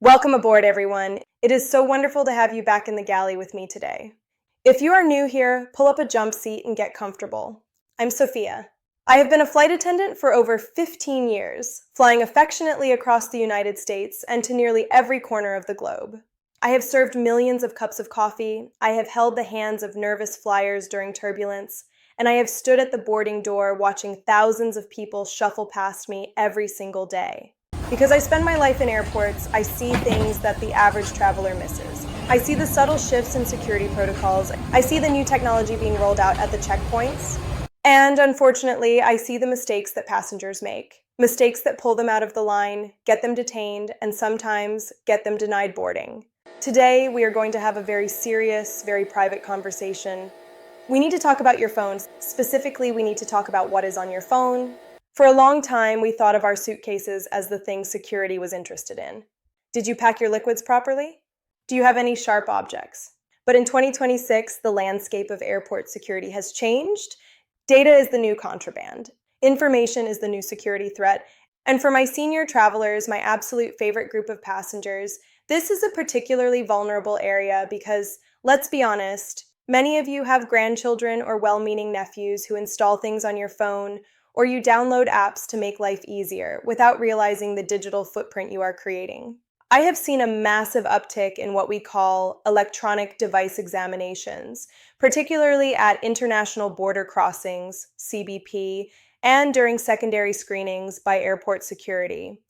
Welcome aboard, everyone. It is so wonderful to have you back in the galley with me today. If you are new here, pull up a jump seat and get comfortable. I'm Sophia. I have been a flight attendant for over 15 years, flying affectionately across the United States and to nearly every corner of the globe. I have served millions of cups of coffee, I have held the hands of nervous flyers during turbulence, and I have stood at the boarding door watching thousands of people shuffle past me every single day. Because I spend my life in airports, I see things that the average traveler misses. I see the subtle shifts in security protocols. I see the new technology being rolled out at the checkpoints. And unfortunately, I see the mistakes that passengers make. Mistakes that pull them out of the line, get them detained, and sometimes get them denied boarding. Today, we are going to have a very serious, very private conversation. We need to talk about your phones. Specifically, we need to talk about what is on your phone. For a long time, we thought of our suitcases as the thing security was interested in. Did you pack your liquids properly? Do you have any sharp objects? But in 2026, the landscape of airport security has changed. Data is the new contraband. Information is the new security threat. And for my senior travelers, my absolute favorite group of passengers, this is a particularly vulnerable area because, let's be honest, many of you have grandchildren or well-meaning nephews who install things on your phone, or you download apps to make life easier without realizing the digital footprint you are creating. I have seen a massive uptick in what we call electronic device examinations, particularly at international border crossings, CBP, and during secondary screenings by airport security.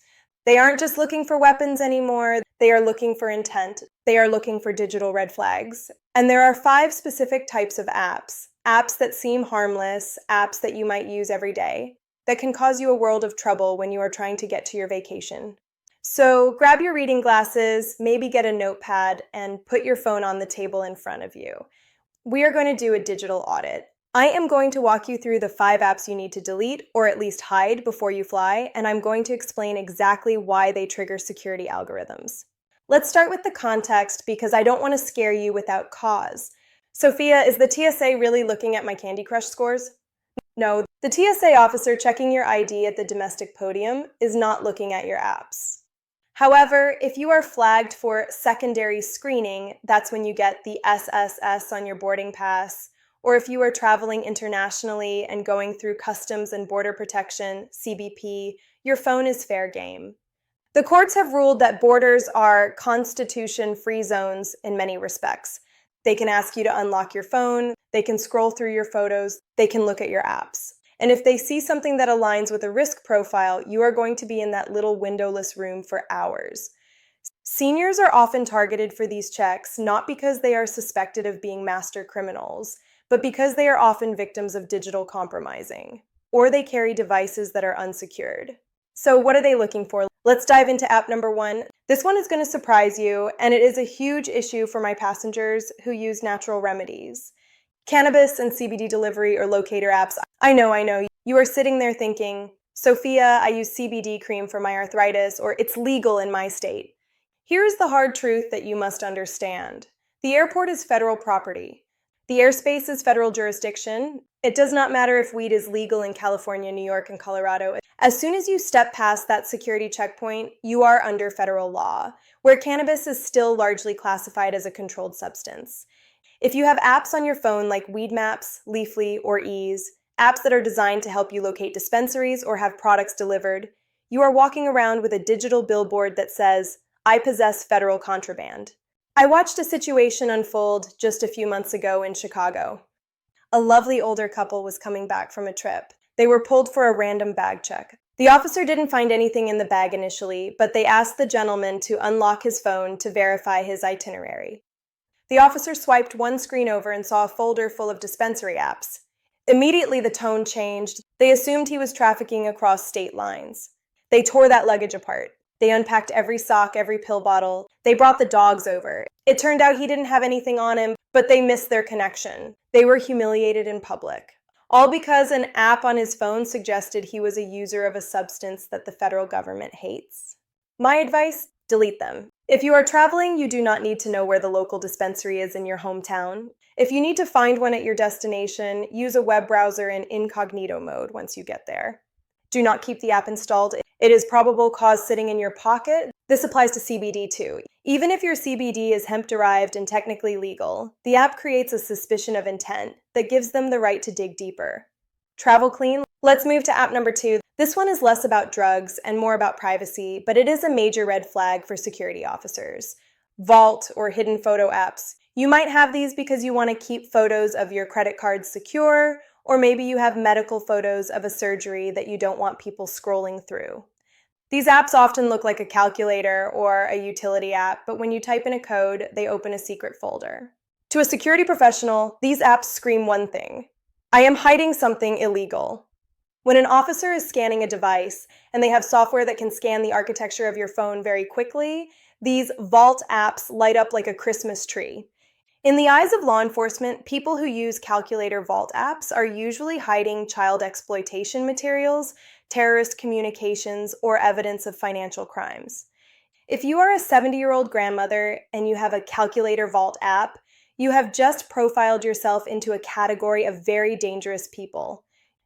They aren't just looking for weapons anymore, they are looking for intent. They are looking for digital red flags. And there are 5 specific types of apps. Apps that seem harmless, apps that you might use every day, that can cause you a world of trouble when you are trying to get to your vacation. So grab your reading glasses, maybe get a notepad, and put your phone on the table in front of you. We are going to do a digital audit. I am going to walk you through the 5 apps you need to delete or at least hide before you fly, and I'm going to explain exactly why they trigger security algorithms. Let's start with the context because I don't want to scare you without cause. Sophia, is the TSA really looking at my Candy Crush scores? No, the TSA officer checking your ID at the domestic podium is not looking at your apps. However, if you are flagged for secondary screening, that's when you get the SSS on your boarding pass, or if you are traveling internationally and going through Customs and Border Protection, CBP, your phone is fair game. The courts have ruled that borders are constitution-free zones in many respects. They can ask you to unlock your phone, they can scroll through your photos, they can look at your apps. And if they see something that aligns with a risk profile, you are going to be in that little windowless room for hours. Seniors are often targeted for these checks, not because they are suspected of being master criminals, but because they are often victims of digital compromising, or they carry devices that are unsecured. So what are they looking for? Let's dive into app number 1. This one is going to surprise you, and it is a huge issue for my passengers who use natural remedies. Cannabis and CBD delivery or locator apps. I know. You are sitting there thinking, Sophia, I use CBD cream for my arthritis, or it's legal in my state. Here is the hard truth that you must understand. The airport is federal property. The airspace is federal jurisdiction. It does not matter if weed is legal in California, New York, and Colorado. As soon as you step past that security checkpoint, you are under federal law, where cannabis is still largely classified as a controlled substance. If you have apps on your phone like Weed Maps, Leafly, or Ease, apps that are designed to help you locate dispensaries or have products delivered, you are walking around with a digital billboard that says, "I possess federal contraband." I watched a situation unfold just a few months ago in Chicago. A lovely older couple was coming back from a trip. They were pulled for a random bag check. The officer didn't find anything in the bag initially, but they asked the gentleman to unlock his phone to verify his itinerary. The officer swiped one screen over and saw a folder full of dispensary apps. Immediately the tone changed. They assumed he was trafficking across state lines. They tore that luggage apart. They unpacked every sock, every pill bottle. They brought the dogs over. It turned out he didn't have anything on him, but they missed their connection. They were humiliated in public. All because an app on his phone suggested he was a user of a substance that the federal government hates. My advice? Delete them. If you are traveling, you do not need to know where the local dispensary is in your hometown. If you need to find one at your destination, use a web browser in incognito mode once you get there. Do not keep the app installed. It is probable cause sitting in your pocket. This applies to CBD too. Even if your CBD is hemp-derived and technically legal, the app creates a suspicion of intent that gives them the right to dig deeper. Travel clean? Let's move to app number 2. This one is less about drugs and more about privacy, but it is a major red flag for security officers. Vault or hidden photo apps. You might have these because you want to keep photos of your credit cards secure, or maybe you have medical photos of a surgery that you don't want people scrolling through. These apps often look like a calculator or a utility app, but when you type in a code, they open a secret folder. To a security professional, these apps scream one thing: I am hiding something illegal. When an officer is scanning a device and they have software that can scan the architecture of your phone very quickly, these vault apps light up like a Christmas tree. In the eyes of law enforcement, people who use calculator vault apps are usually hiding child exploitation materials, terrorist communications, or evidence of financial crimes. If you are a 70-year-old grandmother and you have a calculator vault app, you have just profiled yourself into a category of very dangerous people.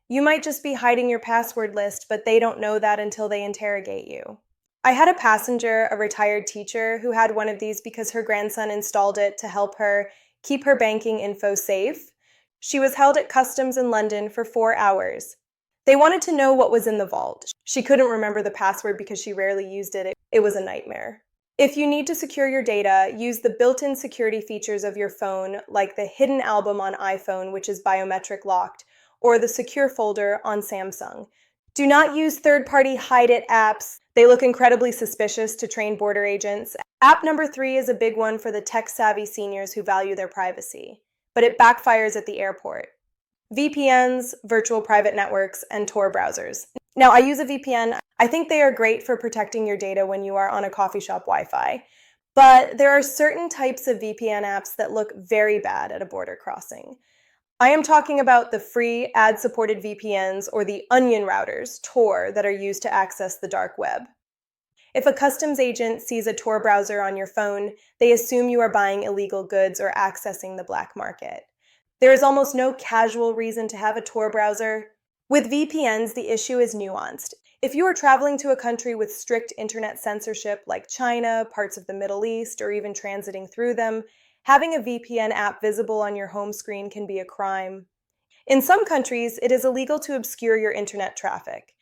You might just be hiding your password list, but they don't know that until they interrogate you. I had a passenger, a retired teacher, who had one of these because her grandson installed it to help her keep her banking info safe. She was held at customs in London for 4 hours. They wanted to know what was in the vault. She couldn't remember the password because she rarely used it. It was a nightmare. If you need to secure your data, use the built-in security features of your phone, like the hidden album on iPhone, which is biometric locked, or the secure folder on Samsung. Do not use third-party hide-it apps. They look incredibly suspicious to trained border agents. App number 3 is a big one for the tech-savvy seniors who value their privacy, but it backfires at the airport. VPNs, virtual private networks, and Tor browsers. Now, I use a VPN. I think they are great for protecting your data when you are on a coffee shop Wi-Fi, but there are certain types of VPN apps that look very bad at a border crossing. I am talking about the free ad-supported VPNs or the onion routers, Tor, that are used to access the dark web. If a customs agent sees a Tor browser on your phone, they assume you are buying illegal goods or accessing the black market. There is almost no casual reason to have a Tor browser. With VPNs, the issue is nuanced. If you are traveling to a country with strict internet censorship like China, parts of the Middle East, or even transiting through them, having a VPN app visible on your home screen can be a crime. In some countries, it is illegal to obscure your internet traffic.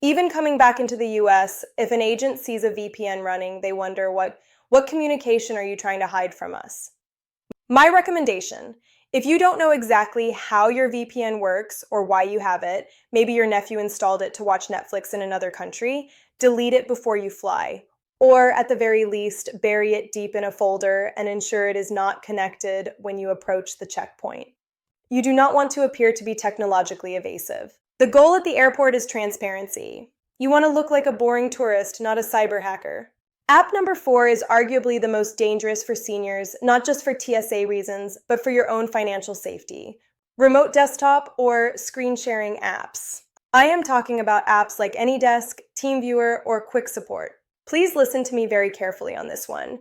Even coming back into the US, if an agent sees a VPN running, they wonder, what communication are you trying to hide from us? My recommendation: if you don't know exactly how your VPN works or why you have it, maybe your nephew installed it to watch Netflix in another country, delete it before you fly. Or at the very least, bury it deep in a folder and ensure it is not connected when you approach the checkpoint. You do not want to appear to be technologically evasive. The goal at the airport is transparency. You want to look like a boring tourist, not a cyber hacker. App number 4 is arguably the most dangerous for seniors, not just for TSA reasons, but for your own financial safety. Remote desktop or screen sharing apps. I am talking about apps like AnyDesk, TeamViewer, or Quick Support. Please listen to me very carefully on this one.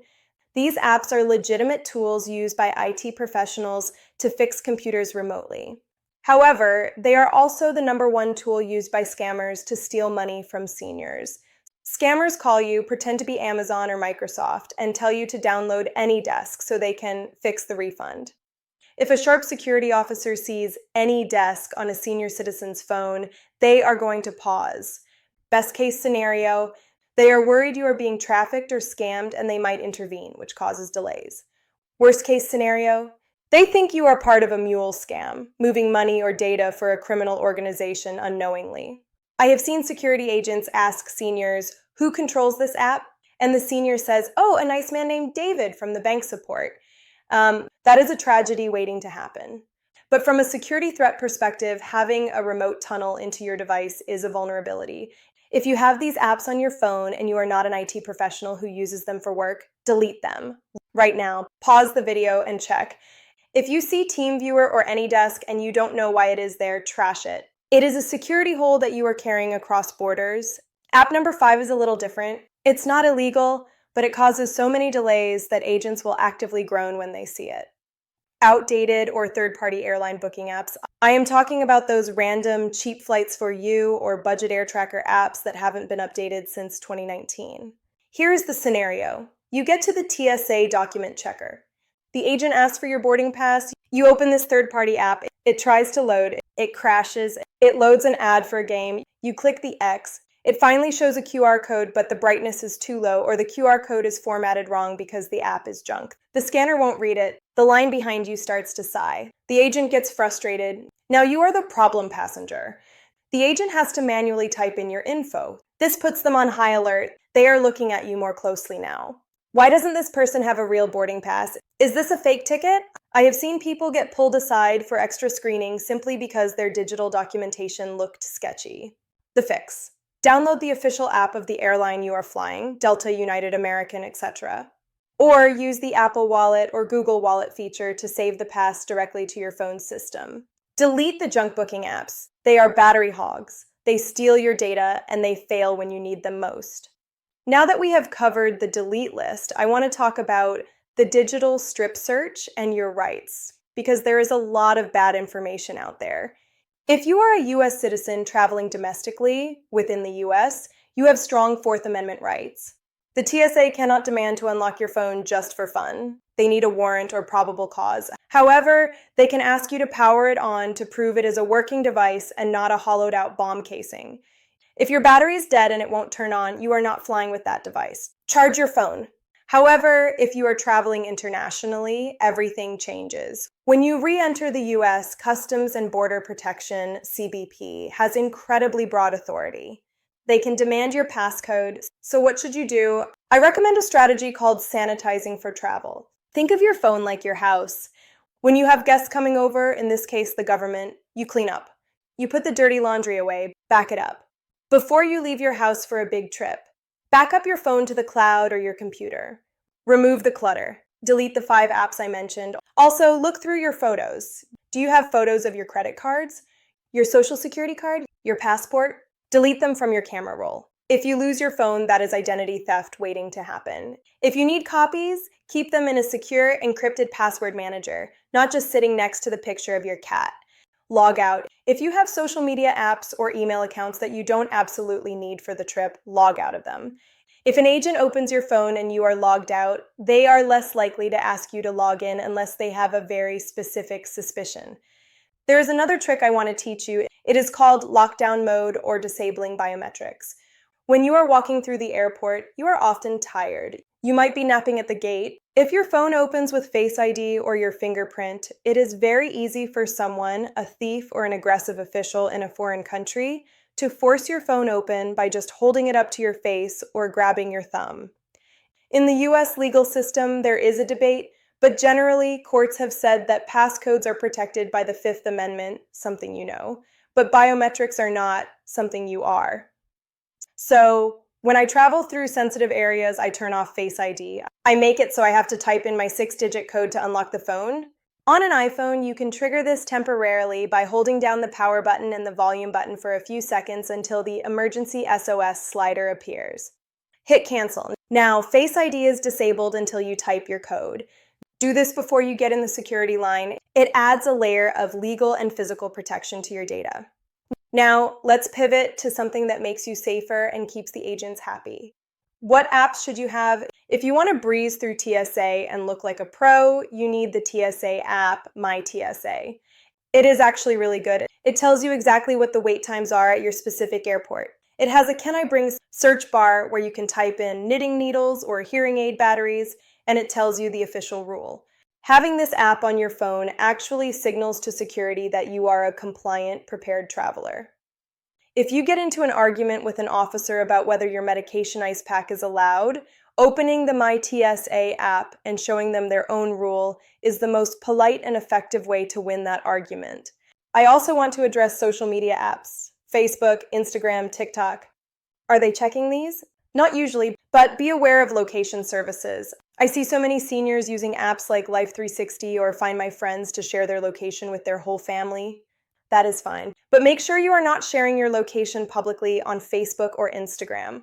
These apps are legitimate tools used by IT professionals to fix computers remotely. However, they are also the #1 tool used by scammers to steal money from seniors. Scammers call you, pretend to be Amazon or Microsoft, and tell you to download AnyDesk so they can fix the refund. If a sharp security officer sees AnyDesk on a senior citizen's phone, they are going to pause. Best case scenario, they are worried you are being trafficked or scammed and they might intervene, which causes delays. Worst case scenario, they think you are part of a mule scam, moving money or data for a criminal organization unknowingly. I have seen security agents ask seniors, who controls this app? And the senior says, oh, a nice man named David from the bank support. That is a tragedy waiting to happen. But from a security threat perspective, having a remote tunnel into your device is a vulnerability. If you have these apps on your phone and you are not an IT professional who uses them for work, delete them right now. Pause the video and check. If you see TeamViewer or AnyDesk and you don't know why it is there, trash it. It is a security hole that you are carrying across borders. App number 5 is a little different. It's not illegal, but it causes so many delays that agents will actively groan when they see it. outdated or third-party airline booking apps. I am talking about those random cheap flights for you or budget air tracker apps that haven't been updated since 2019. Here's the scenario. You get to the TSA document checker. The agent asks for your boarding pass. You open this third-party app. It tries to load. It crashes. It loads an ad for a game. You click the X. It finally shows a QR code, but the brightness is too low, or the QR code is formatted wrong because the app is junk. The scanner won't read it. The line behind you starts to sigh. The agent gets frustrated. Now you are the problem passenger. The agent has to manually type in your info. This puts them on high alert. They are looking at you more closely now. Why doesn't this person have a real boarding pass? Is this a fake ticket? I have seen people get pulled aside for extra screening simply because their digital documentation looked sketchy. The fix. Download the official app of the airline you are flying, Delta, United, American, etc. Or use the Apple Wallet or Google Wallet feature to save the pass directly to your phone system. Delete the junk booking apps. They are battery hogs. They steal your data and they fail when you need them most. Now that we have covered the delete list, I want to talk about the digital strip search and your rights, because there is a lot of bad information out there. If you are a U.S. citizen traveling domestically within the U.S., you have strong Fourth Amendment rights. The TSA cannot demand to unlock your phone just for fun. They need a warrant or probable cause. However, they can ask you to power it on to prove it is a working device and not a hollowed-out bomb casing. If your battery is dead and it won't turn on, you are not flying with that device. Charge your phone. However, if you are traveling internationally, everything changes. When you re-enter the U.S., Customs and Border Protection, CBP, has incredibly broad authority. They can demand your passcode. So what should you do? I recommend a strategy called sanitizing for travel. Think of your phone like your house. When you have guests coming over, in this case the government, you clean up. You put the dirty laundry away, back it up. Before you leave your house for a big trip, back up your phone to the cloud or your computer. Remove the clutter. Delete the 5 apps I mentioned. Also, look through your photos. Do you have photos of your credit cards, your social security card, your passport? Delete them from your camera roll. If you lose your phone, that is identity theft waiting to happen. If you need copies, keep them in a secure, encrypted password manager, not just sitting next to the picture of your cat. Log out. If you have social media apps or email accounts that you don't absolutely need for the trip, log out of them. If an agent opens your phone and you are logged out, they are less likely to ask you to log in unless they have a very specific suspicion. There is another trick I want to teach you. It is called lockdown mode or disabling biometrics. When you are walking through the airport, you are often tired. You might be napping at the gate. If your phone opens with Face ID or your fingerprint, it is very easy for someone, a thief or an aggressive official in a foreign country, to force your phone open by just holding it up to your face or grabbing your thumb. In the US legal system, there is a debate, but generally, courts have said that passcodes are protected by the Fifth Amendment, something you know, but biometrics are not, something you are. So, when I travel through sensitive areas, I turn off Face ID. I make it so I have to type in my 6-digit code to unlock the phone. On an iPhone, you can trigger this temporarily by holding down the power button and the volume button for a few seconds until the emergency SOS slider appears. Hit cancel. Now, Face ID is disabled until you type your code. Do this before you get in the security line. It adds a layer of legal and physical protection to your data. Now, let's pivot to something that makes you safer and keeps the agents happy. What apps should you have? If you want to breeze through TSA and look like a pro, you need the TSA app, My TSA. It is actually really good. It tells you exactly what the wait times are at your specific airport. It has a Can I Bring search bar where you can type in knitting needles or hearing aid batteries, and it tells you the official rule. Having this app on your phone actually signals to security that you are a compliant, prepared traveler. If you get into an argument with an officer about whether your medication ice pack is allowed, opening the My TSA app and showing them their own rule is the most polite and effective way to win that argument. I also want to address social media apps: Facebook, Instagram, TikTok. Are they checking these? Not usually, but be aware of location services. I see so many seniors using apps like Life360 or Find My Friends to share their location with their whole family. That is fine. But make sure you are not sharing your location publicly on Facebook or Instagram.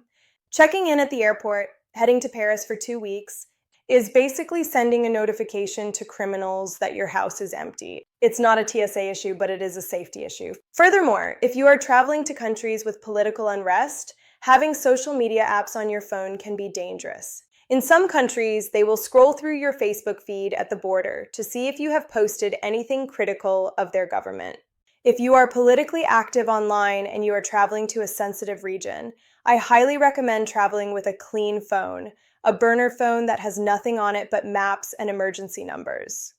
Checking in at the airport, heading to Paris for 2 weeks. is basically sending a notification to criminals that your house is empty. It's not a TSA issue, but it is a safety issue. Furthermore, if you are traveling to countries with political unrest, having social media apps on your phone can be dangerous. In some countries, they will scroll through your Facebook feed at the border to see if you have posted anything critical of their government. If you are politically active online and you are traveling to a sensitive region, I highly recommend traveling with a clean phone, a burner phone that has nothing on it but maps and emergency numbers.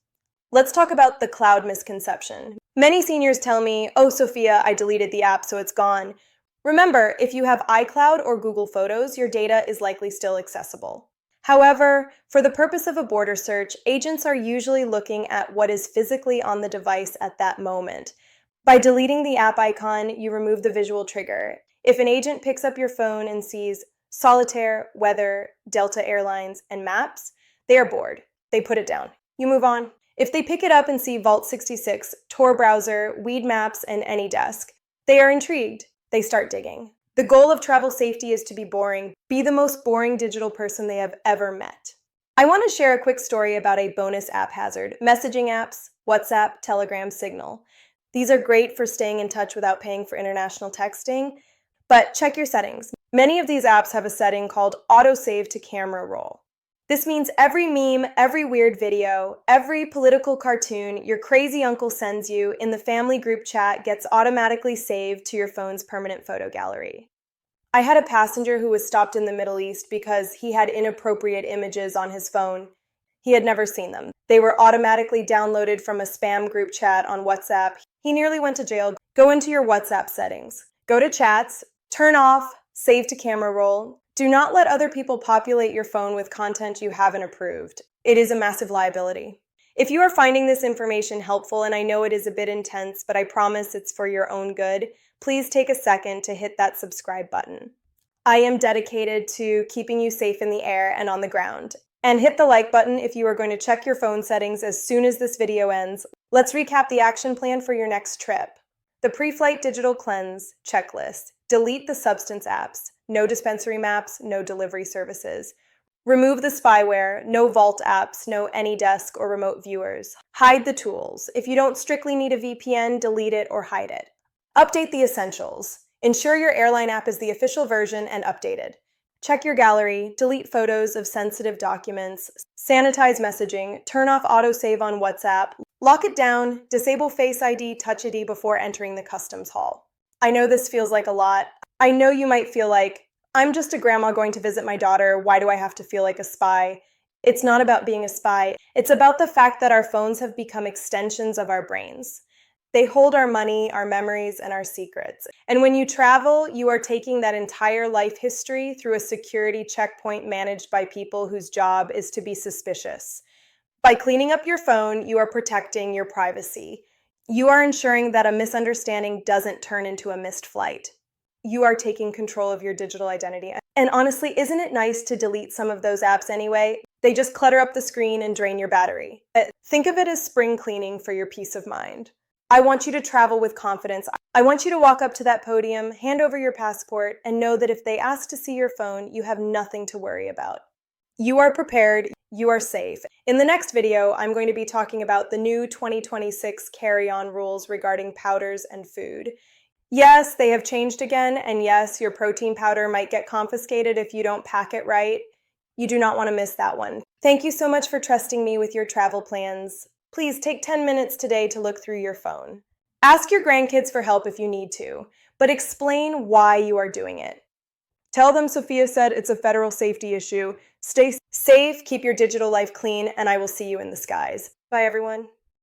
Let's talk about the cloud misconception. Many seniors tell me, "Oh, Sophia, I deleted the app, so it's gone." Remember, if you have iCloud or Google Photos, your data is likely still accessible. However, for the purpose of a border search, agents are usually looking at what is physically on the device at that moment. By deleting the app icon, you remove the visual trigger. If an agent picks up your phone and sees Solitaire, Weather, Delta Airlines, and Maps, they are bored. They put it down. You move on. If they pick it up and see Vault 66, Tor Browser, Weed Maps, and AnyDesk, they are intrigued. They start digging. The goal of travel safety is to be boring. Be the most boring digital person they have ever met. I want to share a quick story about a bonus app hazard: messaging apps, WhatsApp, Telegram, Signal. These are great for staying in touch without paying for international texting, but check your settings. Many of these apps have a setting called autosave to camera roll. This means every meme, every weird video, every political cartoon your crazy uncle sends you in the family group chat gets automatically saved to your phone's permanent photo gallery. I had a passenger who was stopped in the Middle East because he had inappropriate images on his phone. He had never seen them. They were automatically downloaded from a spam group chat on WhatsApp. He nearly went to jail. Go into your WhatsApp settings. Go to chats, turn off save to camera roll. Do not let other people populate your phone with content you haven't approved. It is a massive liability. If you are finding this information helpful, and I know it is a bit intense, but I promise it's for your own good, please take a second to hit that subscribe button. I am dedicated to keeping you safe in the air and on the ground. And hit the like button if you are going to check your phone settings as soon as this video ends. Let's recap the action plan for your next trip. The pre-flight digital cleanse checklist. Delete the substance apps. No dispensary maps, no delivery services. Remove the spyware, no vault apps, no AnyDesk or remote viewers. Hide the tools. If you don't strictly need a VPN, delete it or hide it. Update the essentials. Ensure your airline app is the official version and updated. Check your gallery, delete photos of sensitive documents, sanitize messaging, turn off autosave on WhatsApp, lock it down, disable Face ID, Touch ID before entering the customs hall. I know this feels like a lot. I know you might feel like, I'm just a grandma going to visit my daughter, why do I have to feel like a spy? It's not about being a spy. It's about the fact that our phones have become extensions of our brains. They hold our money, our memories, and our secrets. And when you travel, you are taking that entire life history through a security checkpoint managed by people whose job is to be suspicious. By cleaning up your phone, you are protecting your privacy. You are ensuring that a misunderstanding doesn't turn into a missed flight. You are taking control of your digital identity. And honestly, isn't it nice to delete some of those apps anyway? They just clutter up the screen and drain your battery. Think of it as spring cleaning for your peace of mind. I want you to travel with confidence. I want you to walk up to that podium, hand over your passport, and know that if they ask to see your phone, you have nothing to worry about. You are prepared, you are safe. In the next video, I'm going to be talking about the new 2026 carry-on rules regarding powders and food. Yes, they have changed again, and yes, your protein powder might get confiscated if you don't pack it right. You do not want to miss that one. Thank you so much for trusting me with your travel plans. Please take 10 minutes today to look through your phone. Ask your grandkids for help if you need to, but explain why you are doing it. Tell them Sophia said it's a federal safety issue. Stay safe, keep your digital life clean, and I will see you in the skies. Bye, everyone.